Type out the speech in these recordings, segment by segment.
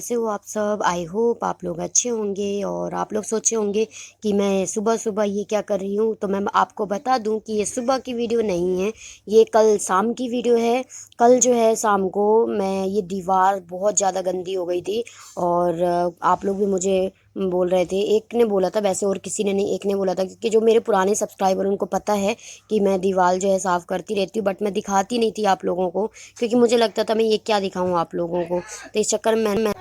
कैसे हो आप सब? आई होप आप लोग अच्छे होंगे और आप लोग सोचे होंगे कि मैं सुबह-सुबह ये क्या कर रही हूँ। तो मैं आपको बता दूँ कि ये सुबह की वीडियो नहीं है, ये कल शाम की वीडियो है। कल जो है शाम को मैं ये दीवार बहुत ज़्यादा गंदी हो गई थी और आप लोग भी मुझे बोल रहे थे, एक ने बोला था वैसे और किसी ने नहीं, एक ने बोला था क्योंकि जो मेरे पुराने सब्सक्राइबर उनको पता है कि मैं दीवार जो है साफ़ करती रहती हूँ, बट मैं दिखाती नहीं थी आप लोगों को क्योंकि मुझे लगता था मैं ये क्या दिखाऊँ आप लोगों को। तो इस चक्कर में मैं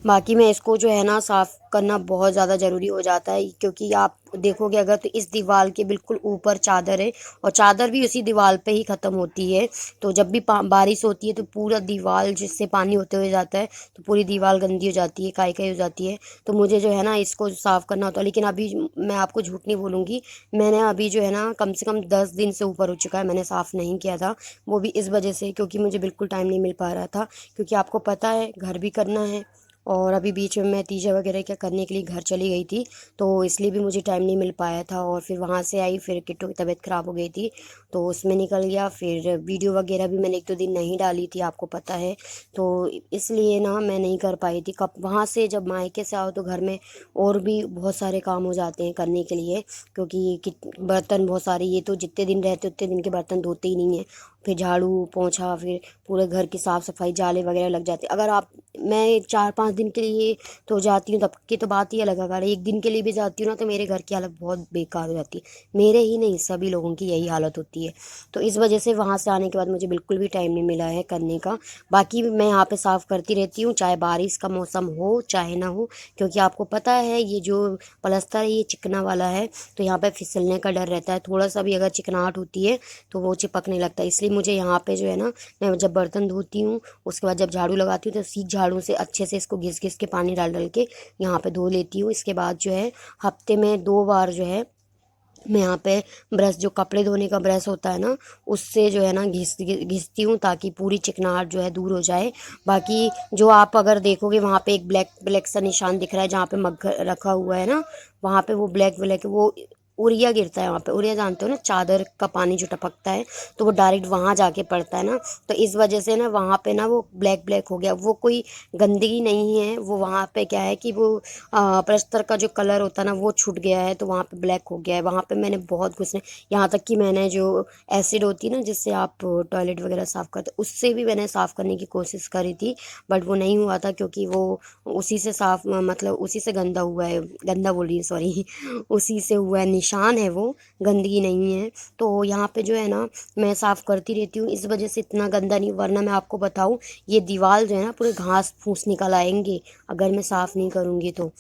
बाकी मैं इसको जो है ना साफ़ करना बहुत ज़्यादा ज़रूरी हो जाता है क्योंकि आप देखोगे अगर तो इस दीवार के बिल्कुल ऊपर चादर है और चादर भी उसी दीवार पे ही ख़त्म होती है। तो जब भी बारिश होती है तो पूरा दीवार जिससे पानी होते हुए जाता है तो पूरी दीवार गंदी हो जाती है, काई-काई हो जाती है। तो मुझे जो है ना इसको साफ़ करना होता है, लेकिन अभी मैं आपको झूठ नहीं बोलूँगी, मैंने अभी जो है ना कम से कम 10 दिन से ऊपर हो चुका है मैंने साफ़ नहीं किया था। वो भी इस वजह से क्योंकि मुझे बिल्कुल टाइम नहीं मिल पा रहा था, क्योंकि आपको पता है घर भी करना है और अभी बीच में मैं तीजा वगैरह क्या करने के लिए घर चली गई थी, तो इसलिए भी मुझे टाइम नहीं मिल पाया था। और फिर वहाँ से आई, फिर किट्टू की तबीयत ख़राब हो गई थी तो उसमें निकल गया। फिर वीडियो वगैरह भी मैंने 1-2 दिन नहीं डाली थी, आपको पता है। तो इसलिए ना मैं नहीं कर पाई थी। कब वहाँ से जब मायके से आओ तो घर में और भी बहुत सारे काम हो जाते हैं करने के लिए, क्योंकि बर्तन बहुत सारे, ये तो जितने दिन रहते उतने दिन के बर्तन धोते ही नहीं हैं। फिर झाड़ू पोंछा, फिर पूरे घर की साफ़ सफाई, जाले वगैरह लग जाते। अगर आप मैं 4-5 दिन के लिए तो जाती हूँ तब की तो बात ही अलग है, अगर एक दिन के लिए भी जाती हूँ ना तो मेरे घर की हालत बहुत बेकार हो जाती है। मेरे ही नहीं, सभी लोगों की यही हालत होती है। तो इस वजह से वहाँ से आने के बाद मुझे बिल्कुल भी टाइम नहीं मिला है करने का। बाकी मैं यहाँ पे साफ़ करती रहती हूँ, चाहे बारिश का मौसम हो चाहे ना हो, क्योंकि आपको पता है ये जो पलस्तर है ये चिकना वाला है, तो यहाँ पे फिसलने का डर रहता है। थोड़ा सा भी अगर चिकनाहट होती है तो वो चिपकने लगता है। इसलिए मुझे यहाँ पे जो है ना, मैं जब बर्तन धोती हूँ उसके बाद जब झाड़ू लगाती हूँ तो सीख झाड़ू से अच्छे से इसको घिस घिस के पानी डाल डाल के यहाँ पे धो लेती हूँ। इसके बाद जो है हफ्ते में 2 बार जो है मैं यहाँ पे ब्रश, जो कपड़े धोने का ब्रश होता है ना, उससे जो है ना घिसती हूँ ताकि पूरी चिकनाहट जो है दूर हो जाए। बाकी जो आप अगर देखोगे वहाँ पे एक ब्लैक ब्लैक सा निशान दिख रहा है जहाँ पे मग रखा हुआ है ना, वहाँ पे वो ब्लैक ब्लैक वो उरिया गिरता है। वहाँ पे उरिया जानते हो ना, चादर का पानी जो टपकता है तो वो डायरेक्ट वहाँ जाके पड़ता है ना, तो इस वजह से ना वहाँ पे ना वो ब्लैक ब्लैक हो गया। वो कोई गंदगी नहीं है, वो वहाँ पे क्या है कि वो प्लस्तर का जो कलर होता है ना वो छूट गया है तो वहाँ पे ब्लैक हो गया है। वहाँ पे मैंने बहुत घुसने, यहाँ तक कि मैंने जो एसिड होती है ना जिससे आप टॉयलेट वगैरह साफ़ करते, उससे भी मैंने साफ़ करने की कोशिश करी थी, बट वो नहीं हुआ था क्योंकि वो उसी से साफ़ मतलब उसी से गंदा हुआ है, गंदा बोल रही हूँ सॉरी उसी से हुआ है, निशान है वो, गंदगी नहीं है। तो यहाँ पे जो है ना मैं साफ़ करती रहती हूँ, इस वजह से इतना गंदा नहीं, वरना मैं आपको बताऊँ ये दीवार जो है ना पूरे घास फूस निकल आएंगे अगर मैं साफ़ नहीं करूँगी तो।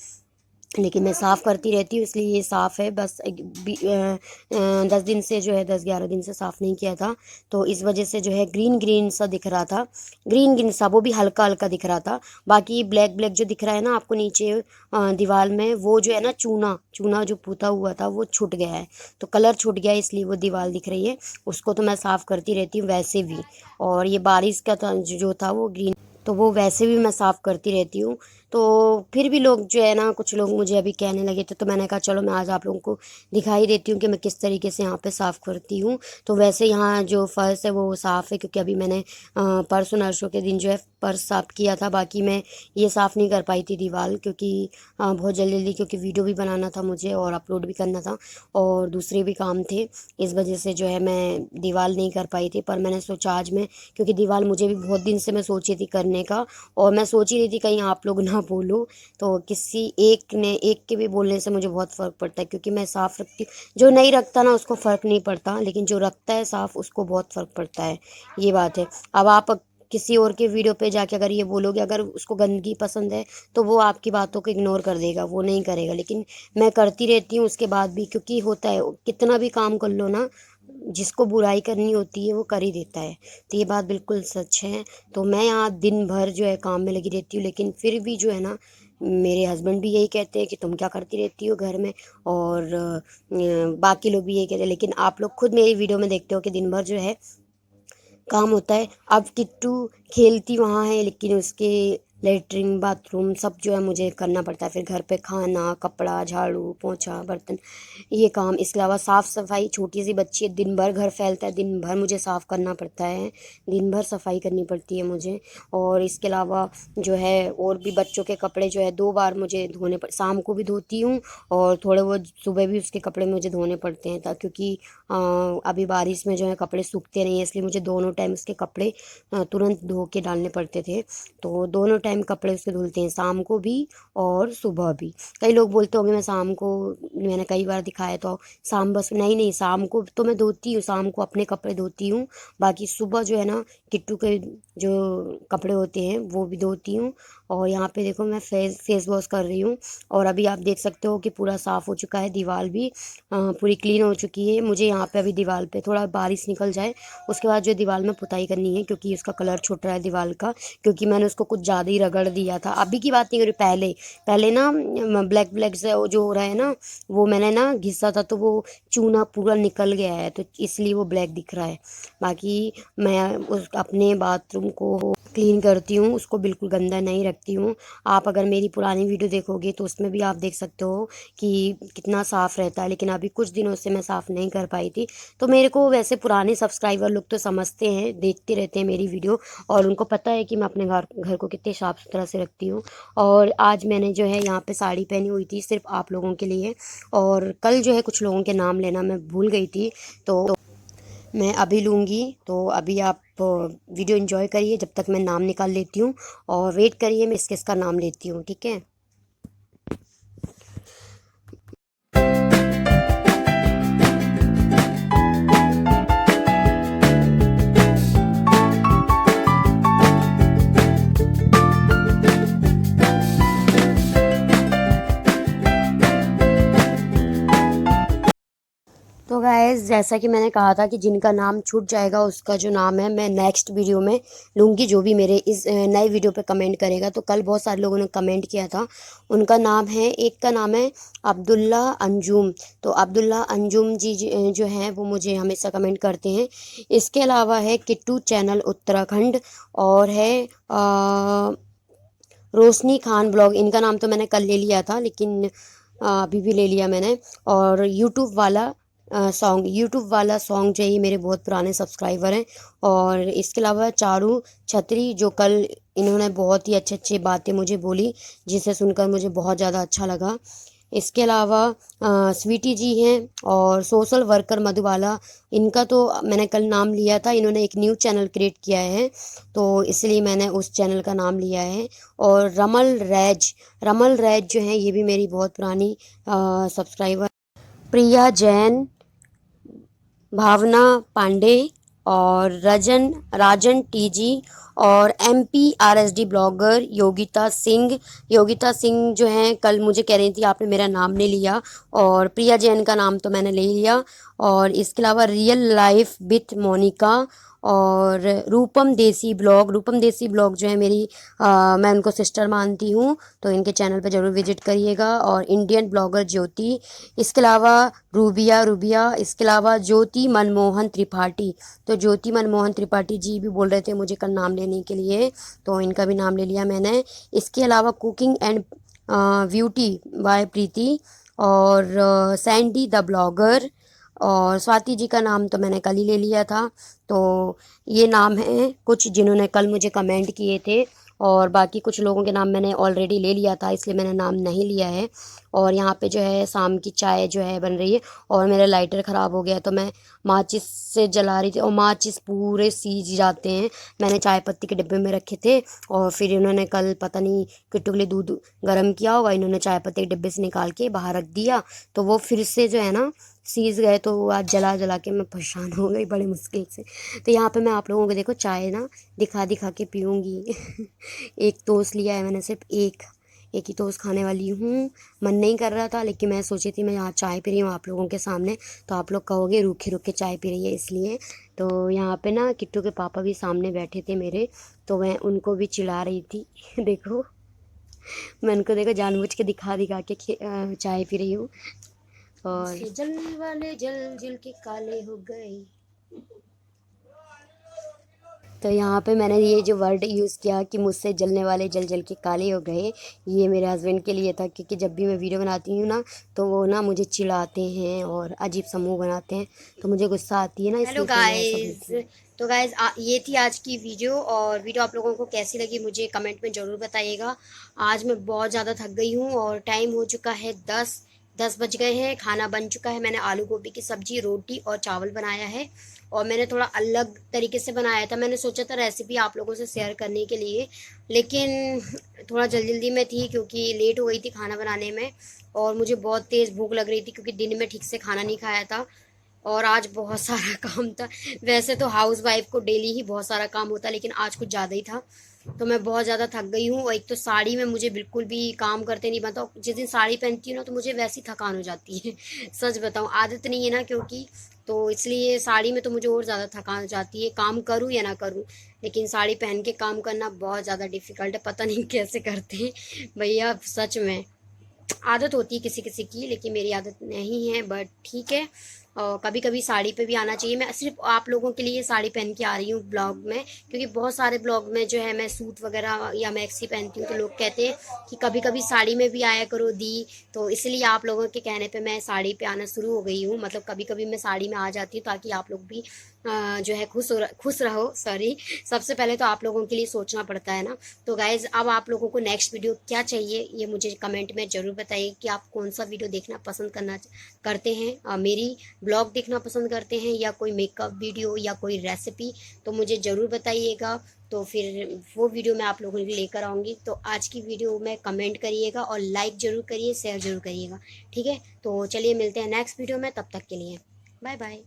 लेकिन मैं साफ़ करती रहती हूँ इसलिए ये साफ़ है। बस 10 दिन से जो है, 10-11 दिन से साफ़ नहीं किया था तो इस वजह से जो है ग्रीन ग्रीन सा दिख रहा था, ग्रीन ग्रीन सा, वो भी हल्का हल्का दिख रहा था। बाकी ब्लैक ब्लैक जो दिख रहा है ना आपको नीचे दीवार में, वो जो है ना चूना चूना जो पुता हुआ था वो छूट गया है, तो कलर छूट गया है इसलिए वो दीवार दिख रही है। उसको तो मैं साफ़ करती रहती हूँ वैसे भी। और ये बारिश का था जो था वो ग्रीन, तो वो वैसे भी मैं साफ़ करती रहती हूँ। तो फिर भी लोग जो है ना, कुछ लोग मुझे अभी कहने लगे थे तो मैंने कहा चलो मैं आज आप लोगों को दिखाई देती हूँ कि मैं किस तरीके से यहाँ पे साफ़ करती हूँ। तो वैसे यहाँ जो फ़र्श है वो साफ़ है क्योंकि अभी मैंने परसों नरसों के दिन जो है फ़र्श साफ़ किया था। बाकी मैं ये साफ़ नहीं कर पाई थी दीवार क्योंकि बहुत जल्दी जल्दी, क्योंकि वीडियो भी बनाना था मुझे और अपलोड भी करना था और दूसरे भी काम थे, इस वजह से जो है मैं दीवार नहीं कर पाई थी। पर मैंने सोचा आज मैं, क्योंकि दीवार मुझे भी बहुत दिन से मैं सोची थी करने का और मैं सोच ही रही थी कहीं आप लोग ना बोलो, तो किसी एक के भी बोलने से मुझे बहुत फ़र्क पड़ता है क्योंकि मैं साफ़ रखती हूँ। जो नहीं रखता ना उसको फ़र्क नहीं पड़ता, लेकिन जो रखता है साफ़ उसको बहुत फ़र्क पड़ता है, ये बात है। अब आप किसी और के वीडियो पे जाके अगर ये बोलोगे, अगर उसको गंदगी पसंद है तो वो आपकी बातों को इग्नोर कर देगा, वो नहीं करेगा। लेकिन मैं करती रहती हूँ उसके बाद भी, क्योंकि होता है कितना भी काम कर लो ना, जिसको बुराई करनी होती है वो कर ही देता है। तो ये बात बिल्कुल सच है। तो मैं यहाँ दिन भर जो है काम में लगी रहती हूँ, लेकिन फिर भी जो है ना मेरे हस्बैंड भी यही कहते हैं कि तुम क्या करती रहती हो घर में, और बाकी लोग भी यही कहते हैं। लेकिन आप लोग खुद मेरी वीडियो में देखते हो कि दिन भर जो है काम होता है। अब किट्टू खेलती वहाँ है लेकिन उसके लेटरिन बाथरूम सब जो है मुझे करना पड़ता है। फिर घर पे खाना, कपड़ा, झाड़ू पोंछा, बर्तन, ये काम। इसके अलावा साफ़ सफाई, छोटी सी बच्ची है, दिन भर घर फैलता है, दिन भर मुझे साफ़ करना पड़ता है, दिन भर सफाई करनी पड़ती है मुझे। और इसके अलावा जो है और भी बच्चों के कपड़े जो है 2 बार मुझे धोने पड़, शाम को भी धोती हूँ और थोड़े बहुत सुबह भी उसके कपड़े मुझे धोने पड़ते हैं, क्योंकि अभी बारिश में जो है कपड़े सूखते नहीं हैं, इसलिए मुझे दोनों टाइम उसके कपड़े तुरंत धो के डालने पड़ते थे। तो दोनों टाइम कपड़े उसके धुलते हैं, शाम को भी और सुबह भी। कई लोग बोलते होंगे मैं शाम को, मैंने कई बार दिखाया तो शाम, बस नहीं नहीं, शाम को तो मैं धोती हूँ, शाम को अपने कपड़े धोती हूँ। बाकी सुबह जो है ना किट्टू के जो कपड़े होते हैं वो भी धोती हूँ। और यहाँ पे देखो मैं फेस वॉश कर रही हूँ और अभी आप देख सकते हो कि पूरा साफ़ हो चुका है, दीवार भी पूरी क्लीन हो चुकी है। मुझे यहाँ पे अभी दीवार पे थोड़ा बारिश निकल जाए उसके बाद जो दीवार में पुताई करनी है, क्योंकि उसका कलर छूट रहा है दीवार का, क्योंकि मैंने उसको कुछ ज़्यादा ही रगड़ दिया था। अभी की बात नहीं करी, पहले पहले ना ब्लैक ब्लैक से वो जो हो रहा है ना, वो मैंने ना घिसा था तो वो चूना पूरा निकल गया है, तो इसलिए वो ब्लैक दिख रहा है। बाकी मैं उस अपने बाथरूम को क्लीन करती हूँ, उसको बिल्कुल गंदा नहीं रखती हूँ। आप अगर मेरी पुरानी वीडियो देखोगे तो उसमें भी आप देख सकते हो कि कितना साफ़ रहता है, लेकिन अभी कुछ दिनों से मैं साफ़ नहीं कर पाई थी। तो मेरे को वैसे पुराने सब्सक्राइबर लोग तो समझते हैं, देखते रहते हैं मेरी वीडियो, और उनको पता है कि मैं अपने घर घर को कितने साफ़ सुथरा से रखती हूँ। और आज मैंने जो है यहाँ पे साड़ी पहनी हुई थी सिर्फ आप लोगों के लिए, और कल जो है कुछ लोगों के नाम लेना मैं भूल गई थी, तो मैं अभी लूँगी। तो अभी आप वीडियो एंजॉय करिए जब तक मैं नाम निकाल लेती हूँ, और वेट करिए मैं किस किस का नाम लेती हूँ, ठीक है। तो गाइस, जैसा कि मैंने कहा था कि जिनका नाम छूट जाएगा उसका जो नाम है मैं नेक्स्ट वीडियो में लूँगी, जो भी मेरे इस नए वीडियो पे कमेंट करेगा। तो कल बहुत सारे लोगों ने कमेंट किया था, उनका नाम है, एक का नाम है अब्दुल्ला अंजुम। तो अब्दुल्ला अंजुम जी जो हैं वो मुझे हमेशा कमेंट करते हैं। इसके अलावा है किट्टू चैनल उत्तराखंड, और है रोशनी खान ब्लॉग, इनका नाम तो मैंने कल ले लिया था, लेकिन अभी भी ले लिया मैंने। और यूट्यूब वाला सॉन्ग जो है ये मेरे बहुत पुराने सब्सक्राइबर हैं। और इसके अलावा चारू छतरी, जो कल इन्होंने बहुत ही अच्छी अच्छी बातें मुझे बोली, जिसे सुनकर मुझे बहुत ज़्यादा अच्छा लगा। इसके अलावा स्वीटी जी हैं, और सोशल वर्कर मधुबाला, इनका तो मैंने कल नाम लिया था, इन्होंने एक न्यू चैनल क्रिएट किया है तो इसलिए मैंने उस चैनल का नाम लिया है। और रमल रैज जो हैं ये भी मेरी बहुत पुरानी सब्सक्राइबर। प्रिया जैन, भावना पांडे, और राजन टीजी, और MPRSD ब्लॉगर योगिता सिंह जो हैं कल मुझे कह रही थी आपने मेरा नाम नहीं लिया, और प्रिया जैन का नाम तो मैंने ले लिया। और इसके अलावा रियल लाइफ विथ मोनिका, और रूपम देसी ब्लॉग जो है मेरी मैं उनको सिस्टर मानती हूँ, तो इनके चैनल पे ज़रूर विजिट करिएगा। और इंडियन ब्लॉगर ज्योति, इसके अलावा रूबिया, इसके अलावा ज्योति मनमोहन त्रिपाठी। तो ज्योति मनमोहन त्रिपाठी जी भी बोल रहे थे मुझे कल नाम लेने के लिए, तो इनका भी नाम ले लिया मैंने। इसके अलावा कुकिंग एंड ब्यूटी बाय प्रीति, और सैंडी द ब्लॉगर, और स्वाति जी का नाम तो मैंने कल ही ले लिया था। तो ये नाम हैं कुछ जिन्होंने कल मुझे कमेंट किए थे, और बाकी कुछ लोगों के नाम मैंने ऑलरेडी ले लिया था, इसलिए मैंने नाम नहीं लिया है। और यहाँ पे जो है शाम की चाय जो है बन रही है, और मेरा लाइटर ख़राब हो गया तो मैं माचिस से जला रही थी, और माचिस पूरे सीज जाते हैं। मैंने चाय पत्ती के डिब्बे में रखे थे, और फिर इन्होंने कल पता नहीं किट्टू के लिए दूध गर्म किया होगा, इन्होंने चाय पत्ती के डिब्बे से निकाल के बाहर रख दिया, तो वो फिर से जो है ना सीज गए, तो आज जला जला के मैं परेशान हो गई बड़ी मुश्किल से। तो यहाँ पे मैं आप लोगों को देखो चाय ना दिखा दिखा के पीऊँगी। एक टोस्ट लिया है मैंने, सिर्फ एक ही टोस्ट खाने वाली हूँ। मन नहीं कर रहा था, लेकिन मैं सोची थी मैं यहाँ चाय पी रही हूँ आप लोगों के सामने, तो आप लोग कहोगे रूखे रूखे चाय पी रही है इसलिए। तो यहाँ पे ना किट्टू के पापा भी सामने बैठे थे मेरे, तो मैं उनको भी चिढ़ा रही थी। देखो, मैं उनको देखो जानबूझ के दिखा दिखा के चाय पी रही हूँ। और जल वाले जल जल के काले हो गए। तो यहाँ पे मैंने ये जो वर्ड यूज़ किया कि मुझसे जलने वाले जल जल के काले हो गए, ये मेरे हस्बैंड के लिए था, क्योंकि जब भी मैं वीडियो बनाती हूँ ना तो वो ना मुझे चिढ़ाते हैं और अजीब सा मुँह बनाते हैं, तो मुझे गुस्सा आती है ना, हेलो इसलिए फिर मैं ऐसा बोलती गाइस। हूँ। तो गाइस ये थी आज की वीडियो, और वीडियो आप लोगों को कैसी लगी मुझे कमेंट में ज़रूर बताइएगा। आज मैं बहुत ज़्यादा थक गई हूँ और टाइम हो चुका है 10 बज गए हैं। खाना बन चुका है, मैंने आलू गोभी की सब्जी, रोटी और चावल बनाया है, और मैंने थोड़ा अलग तरीके से बनाया था। मैंने सोचा था रेसिपी आप लोगों से शेयर करने के लिए, लेकिन थोड़ा जल्दी जल्दी में थी क्योंकि लेट हो गई थी खाना बनाने में, और मुझे बहुत तेज़ भूख लग रही थी क्योंकि दिन में ठीक से खाना नहीं खाया था और आज बहुत सारा काम था। वैसे तो हाउस वाइफ को डेली ही बहुत सारा काम होता है, लेकिन आज कुछ ज़्यादा ही था। तो मैं बहुत ज़्यादा थक गई हूँ, और एक तो साड़ी में मुझे बिल्कुल भी काम करते नहीं बनता। जिस दिन साड़ी पहनती हूँ ना तो मुझे वैसी थकान हो जाती है। सच बताऊँ, आदत नहीं है ना, क्योंकि तो इसलिए साड़ी में तो मुझे और ज़्यादा थकान हो जाती है, काम करूँ या ना करूँ। लेकिन साड़ी पहन के काम करना बहुत ज़्यादा डिफ़िकल्ट है, पता नहीं कैसे करते हैं भैया, सच में। आदत होती है किसी किसी की, लेकिन मेरी आदत नहीं है, बट ठीक है। और कभी कभी साड़ी पे भी आना चाहिए। मैं सिर्फ आप लोगों के लिए साड़ी पहन के आ रही हूँ ब्लॉग में, क्योंकि बहुत सारे ब्लॉग में जो है मैं सूट वगैरह या मैक्सी पहनती हूँ, तो लोग कहते हैं कि कभी कभी साड़ी में भी आया करो दी। तो इसलिए आप लोगों के कहने पे मैं साड़ी पे आना शुरू हो गई हूँ। मतलब कभी कभी मैं साड़ी में आ जाती हूँ ताकि आप लोग भी जो है खुश रहो, सॉरी। सबसे पहले तो आप लोगों के लिए सोचना पड़ता है ना। तो गाइज, अब आप लोगों को नेक्स्ट वीडियो क्या चाहिए ये मुझे कमेंट में ज़रूर बताइए कि आप कौन सा वीडियो देखना पसंद करते हैं। मेरी ब्लॉग देखना पसंद करते हैं या कोई मेकअप वीडियो या कोई रेसिपी, तो मुझे ज़रूर बताइएगा। तो फिर वो वीडियो मैं आप लोगों के लिए लेकर आऊँगी। तो आज की वीडियो में कमेंट करिएगा और लाइक ज़रूर करिए, शेयर ज़रूर करिएगा। ठीक है, तो चलिए मिलते हैं नेक्स्ट वीडियो में, तब तक के लिए बाय बाय।